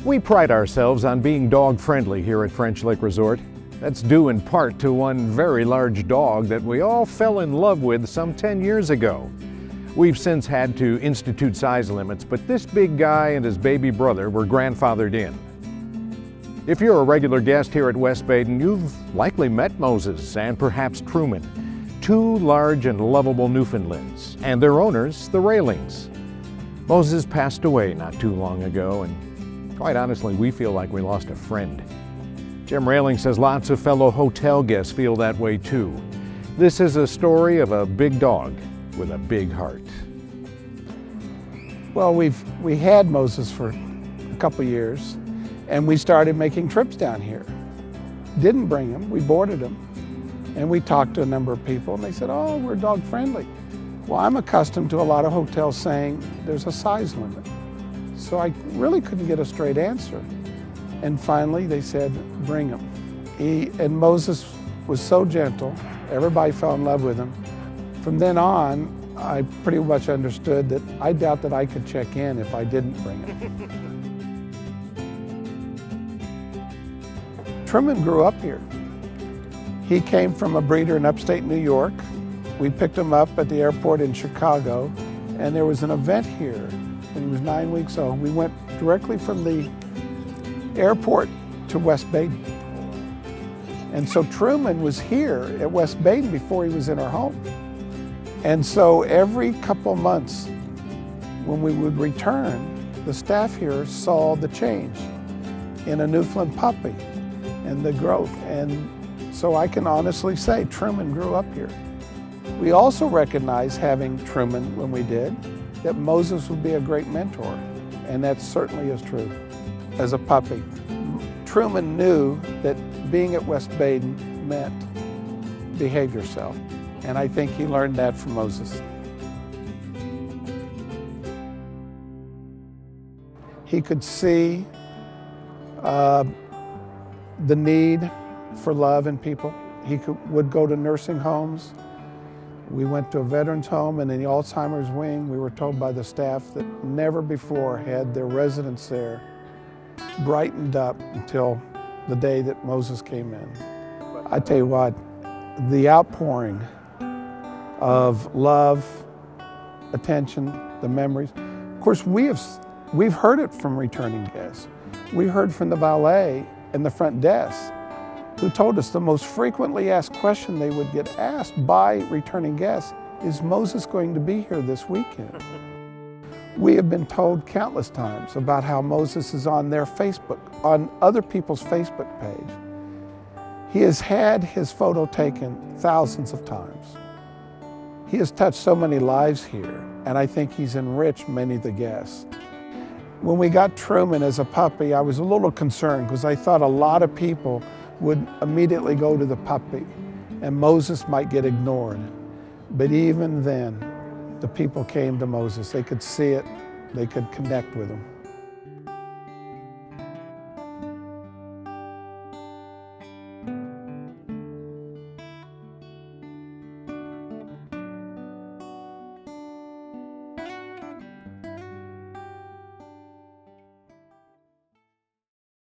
We pride ourselves on being dog-friendly here at French Lick Resort. That's due in part to one very large dog that we all fell in love with some 10 years ago. We've since had to institute size limits, but this big guy and his baby brother were grandfathered in. If you're a regular guest here at West Baden, you've likely met Moses and perhaps Truman, two large and lovable Newfoundlands, and their owners, the Railings. Moses passed away not too long ago, and quite honestly, we feel like we lost a friend. Jim Railing says lots of fellow hotel guests feel that way too. This is a story of a big dog with a big heart. Well, we had Moses for a couple years, and we started making trips down here. Didn't bring him, we boarded him, and we talked to a number of people, and they said, oh, we're dog friendly. Well, I'm accustomed to a lot of hotels saying there's a size limit. So I really couldn't get a straight answer. And finally they said, bring him. And Moses was so gentle, everybody fell in love with him. From then on, I pretty much understood that I doubt that I could check in if I didn't bring him. Truman grew up here. He came from a breeder in upstate New York. We picked him up at the airport in Chicago, and there was an event here when he was 9 weeks old. We went directly from the airport to West Baden. And so Truman was here at West Baden before he was in our home. And so every couple months when we would return, the staff here saw the change in a Newfoundland puppy and the growth. And so I can honestly say Truman grew up here. We also recognized, having Truman when we did, that Moses would be a great mentor. And that certainly is true. As a puppy, Truman knew that being at West Baden meant behave yourself. And I think he learned that from Moses. He could see the need for love in people. He would go to nursing homes. We went to a veterans home, and in the Alzheimer's wing, we were told by the staff that never before had their residents there brightened up until the day that Moses came in. I tell you what, the outpouring of love, attention, the memories. Of course, we've heard it from returning guests. We heard from the valet and the front desk, who told us the most frequently asked question they would get asked by returning guests is, Moses going to be here this weekend? We have been told countless times about how Moses is on their Facebook, on other people's Facebook page. He has had his photo taken thousands of times. He has touched so many lives here, and I think he's enriched many of the guests. When we got Truman as a puppy, I was a little concerned because I thought a lot of people would immediately go to the puppy, and Moses might get ignored. But even then, the people came to Moses. They could see it, they could connect with him.